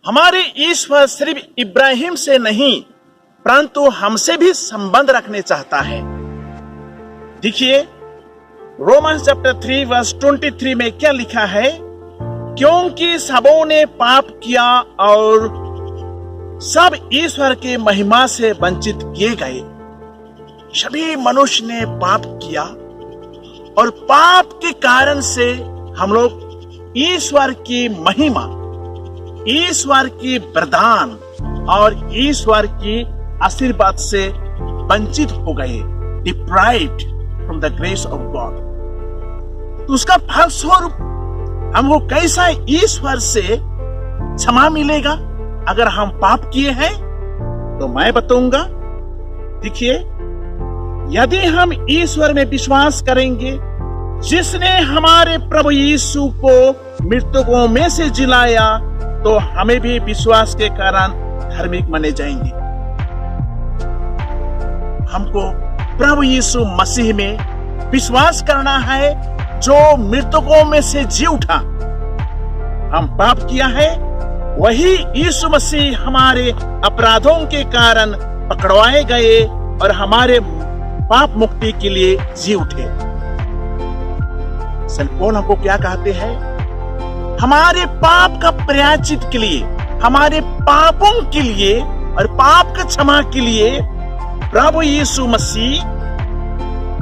हमारे ईश्वर सिर्फ इब्राहिम से नहीं परंतु हमसे भी संबंध रखने चाहता है। देखिए रोमन्स चैप्टर 3 वर्स 23 में क्या लिखा है, क्योंकि सबों ने पाप किया और सब ईश्वर के महिमा से वंचित किए गए। सभी मनुष्य ने पाप किया और पाप के कारण से हम लोग ईश्वर की महिमा, ईश्वर की वरदान और ईश्वर की आशीर्वाद से वंचित हो गए, deprived from the grace of God. तो उसका फलस्वरूप हमको कैसा ईश्वर से क्षमा मिलेगा अगर हम पाप किए हैं, तो मैं बताऊंगा। देखिए, यदि हम ईश्वर में विश्वास करेंगे जिसने हमारे प्रभु यीशु को मृतकों में से जिलाया, तो हमें भी विश्वास के कारण धार्मिक माने जाएंगे। हमको प्रभु यीशु मसीह में विश्वास करना है जो मृतकों में से जी उठा। हम पाप किया है, वही यीशु मसीह हमारे अपराधों के कारण पकड़वाए गए और हमारे पाप मुक्ति के लिए जी उठे। संत पौल हमको क्या कहते हैं, हमारे पाप का प्रायश्चित के लिए, हमारे पापों के लिए और पाप का क्षमा के लिए प्रभु यीशु मसीह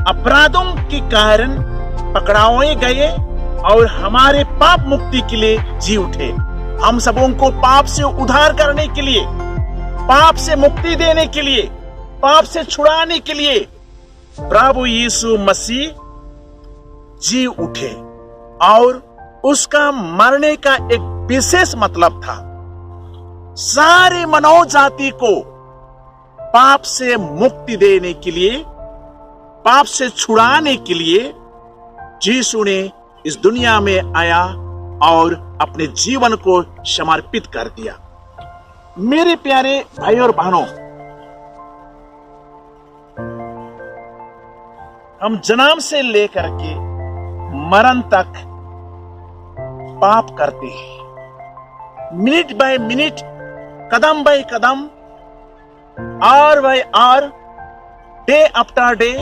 अपराधों के कारण पकड़ाए गए और हमारे पाप मुक्ति के लिए जी उठे। हम सबों को पाप से उद्धार करने के लिए, पाप से मुक्ति देने के लिए, पाप से छुड़ाने के लिए प्रभु यीशु मसीह जी उठे। और उसका मरने का एक विशेष मतलब था, सारे मानव जाति को पाप से मुक्ति देने के लिए, पाप से छुड़ाने के लिए यीशु ने इस दुनिया में आया और अपने जीवन को समर्पित कर दिया। मेरे प्यारे भाई और बहनों, हम जन्म से लेकर के मरण तक पाप करते हैं, मिनट बाय मिनट, कदम बाय कदम, hour by hour, day after day,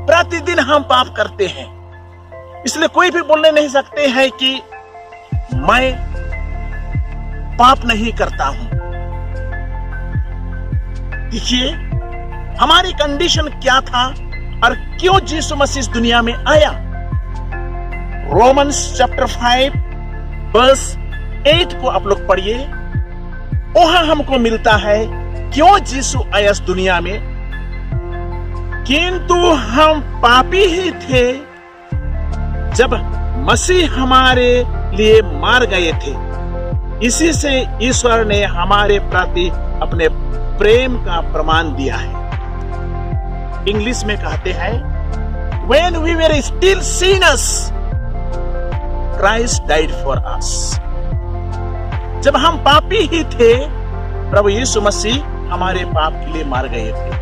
प्रतिदिन हम पाप करते हैं। इसलिए कोई भी बोलने नहीं सकते हैं कि मैं पाप नहीं करता हूं। देखिए, हमारी कंडीशन क्या था और क्यों यीशु मसीह इस दुनिया में आया। रोमन्स चैप्टर 5 वर्स 8 को आप लोग पढ़िए, वहां हमको मिलता है क्यों यीशु आया इस दुनिया में। किंतु हम पापी ही थे जब मसीह हमारे लिए मार गए थे, इसी से ईश्वर ने हमारे प्रति अपने प्रेम का प्रमाण दिया है। इंग्लिश में कहते हैं, When we were still sinners, Christ died for us. जब हम पापी ही थे, प्रभु यीशु मसीह हमारे पाप के लिए मार गए थे।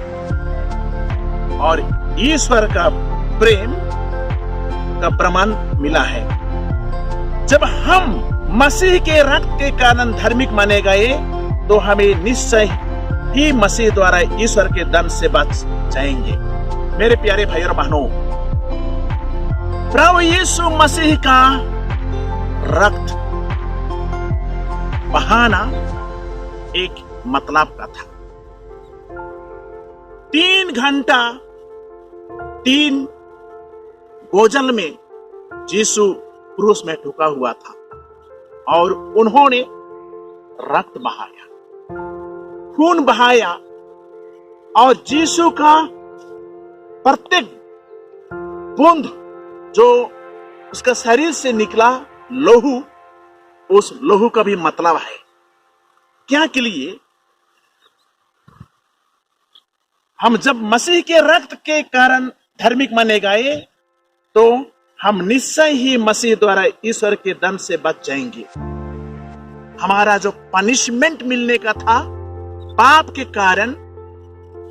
और ईश्वर का प्रेम का प्रमाण मिला है। जब हम मसीह के रक्त के कारण धार्मिक माने गए, तो हमें निश्चय ही मसीह द्वारा ईश्वर के दंड से बच जाएंगे। मेरे प्यारे भाई और बहनों, प्रभु यीशु मसीह का रक्त बहाना एक मतलब का था। 3 घंटा 3 भोजन में यीशु क्रूस में ठुका हुआ था और उन्होंने रक्त बहाया, खून बहाया, और यीशु का प्रत्येक बूंद जो उसका शरीर से निकला लहू, उस लहू का भी मतलब है क्या के लिए। हम जब मसीह के रक्त के कारण धार्मिक माने गए, तो हम निश्चय ही मसीह द्वारा ईश्वर के दंड से बच जाएंगे। हमारा जो पनिशमेंट मिलने का था पाप के कारण,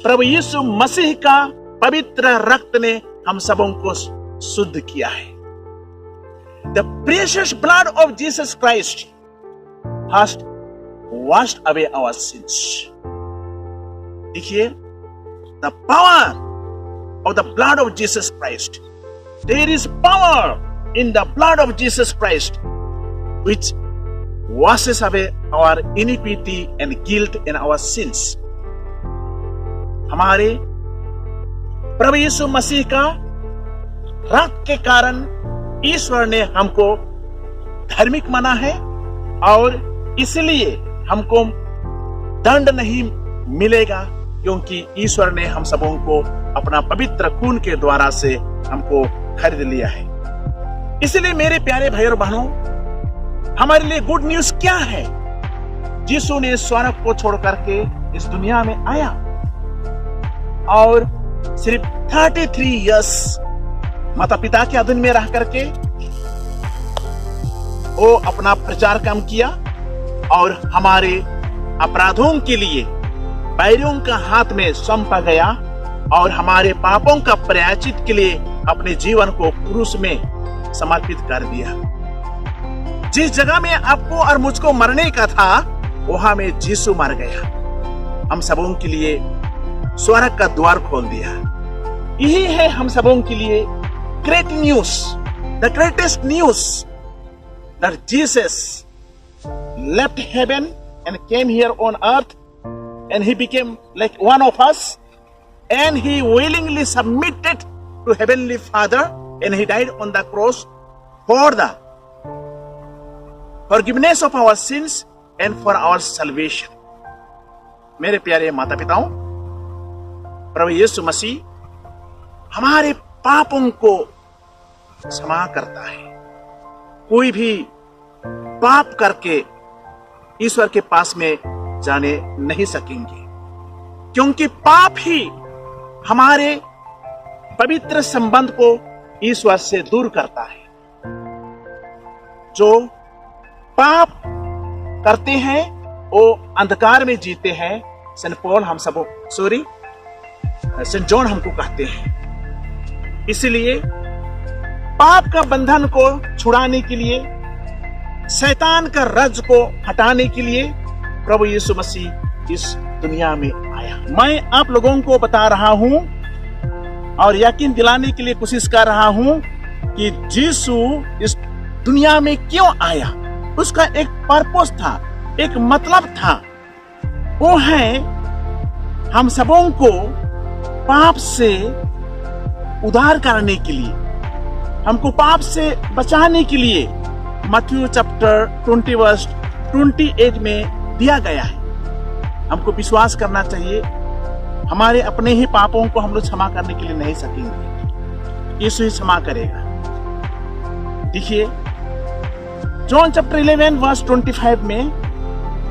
प्रभु यीशु मसीह का पवित्र रक्त ने हम सबों को शुद्ध किया है। The precious blood of Jesus Christ has washed away our sins. देखिए, the power of the blood of Jesus Christ. There is power in the blood of Jesus Christ which washes away our iniquity and guilt and our sins. हमारे प्रभु यीशु मसीह का रक्त के कारण ईश्वर ने हमको धार्मिक माना है और इसलिए हमको दंड नहीं मिलेगा, क्योंकि ईश्वर ने हम सबों को अपना पवित्र खून के द्वारा से हमको खरीद लिया है। इसलिए मेरे प्यारे भाई और बहनों, हमारे लिए गुड न्यूज क्या है? यीशु ने स्वर्ग को छोड़ करके इस दुनिया में आया और सिर्फ 33 इयर्स माता पिता के अधीन में रह करके वो अपना प्रचार काम किया और हमारे अपराधों के लिए बैरियों का हाथ में सौंपा गया और हमारे पापों का प्रायश्चित के लिए अपने जीवन को क्रूस में समर्पित कर दिया। जिस जगह में आपको और मुझको मरने का था, वहां में यीशु मर गया, हम सबों के लिए स्वर्ग का द्वार खोल दिया। यही है हम सबों के लिए great news, the greatest news, that Jesus left heaven and came here on earth and he became like one of us and he willingly submitted to Heavenly Father and he died on the cross for the forgiveness of our sins and for our salvation. मेरे प्यारे माता पिताओं, प्रभु यीशु मसीह हमारे पापों को क्षमा करता है। कोई भी पाप करके ईश्वर के पास में जाने नहीं सकेंगे, क्योंकि पाप ही हमारे पवित्र संबंध को ईश्वर से दूर करता है। जो पाप करते हैं वो अंधकार में जीते हैं। सेंट जॉन हमको कहते हैं। इसलिए पाप का बंधन को छुड़ाने के लिए, शैतान का रज को हटाने के लिए प्रभु यीशु मसीह इस दुनिया में आया। मैं आप लोगों को बता रहा हूं और यकीन दिलाने के लिए कोशिश कर रहा हूं कि यीशु इस दुनिया में क्यों आया। उसका एक पर्पस था, एक मतलब था। वो है हम सबों को पाप से उद्धार करने के लिए, हमको पाप से बचाने के लिए मत्ती चैप्टर 20 वर्स 28 में दिया गया है। हमको विश्वास करना चाहिए, हमारे अपने ही पापों को हम लोग क्षमा करने के लिए नहीं सकेंगे, यीशु ही क्षमा करेगा। देखिए जॉन चैप्टर 11 वर्स 25 में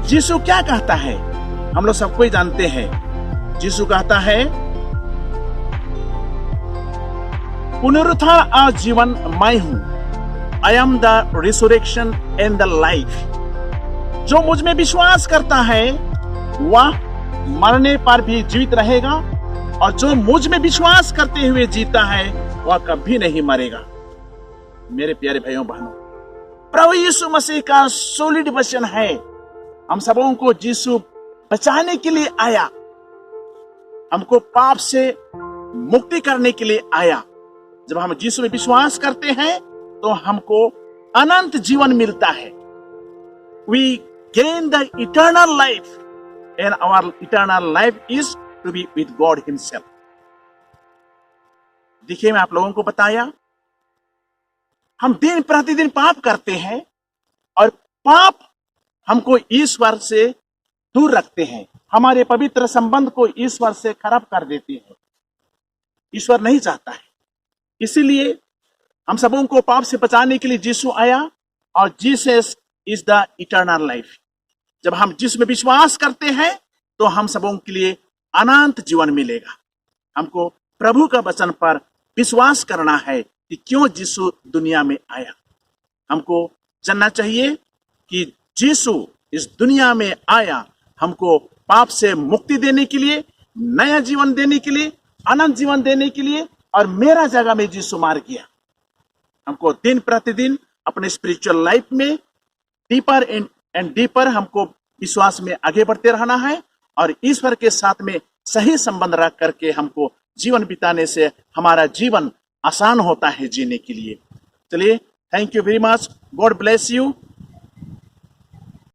यीशु क्या कहता है, हम लोग सबको ही जानते हैं। यीशु कहता है, पुनरुत्थान और जीवन मैं हूं, I am the resurrection and the life. जो मुझ में विश्वास करता है वह मरने पर भी जीवित रहेगा और जो मुझ में विश्वास करते हुए जीता है वह कभी नहीं मरेगा। मेरे प्यारे भाइयों बहनों, प्रभु यीशु मसीह का सॉलिड वचन है। हम सबों को यीशु बचाने के लिए आया, हमको पाप से मुक्ति करने के लिए आया। जब हम यीशु में विश्वास करते हैं तो हमको अनंत जीवन मिलता है। We gain the eternal life and our eternal life is to be with God himself. देखिए मैं आप लोगों को बताया, हम दिन प्रतिदिन पाप करते हैं और पाप हमको ईश्वर से दूर रखते हैं, हमारे पवित्र संबंध को ईश्वर से खराब कर देते हैं। ईश्वर नहीं चाहता है, इसीलिए हम सबों को पाप से बचाने के लिए यीशु आया और Jesus is the eternal life. जब हम यीशु में विश्वास करते हैं तो हम सबों के लिए अनंत जीवन मिलेगा। हमको प्रभु का वचन पर विश्वास करना है कि क्यों यीशु दुनिया में आया। हमको जानना चाहिए कि यीशु इस दुनिया में आया हमको पाप से मुक्ति देने के लिए, नया जीवन देने के लिए, अनंत जीवन देने के लिए, और मेरा जगह में यीशु मार गया। हमको दिन प्रतिदिन अपने स्पिरिचुअल लाइफ में डीपर एंड डीपर हमको विश्वास में आगे बढ़ते रहना है और ईश्वर के साथ में सही संबंध रख करके हमको जीवन बिताने से हमारा जीवन आसान होता है जीने के लिए। चलिए, thank you very much, God bless you.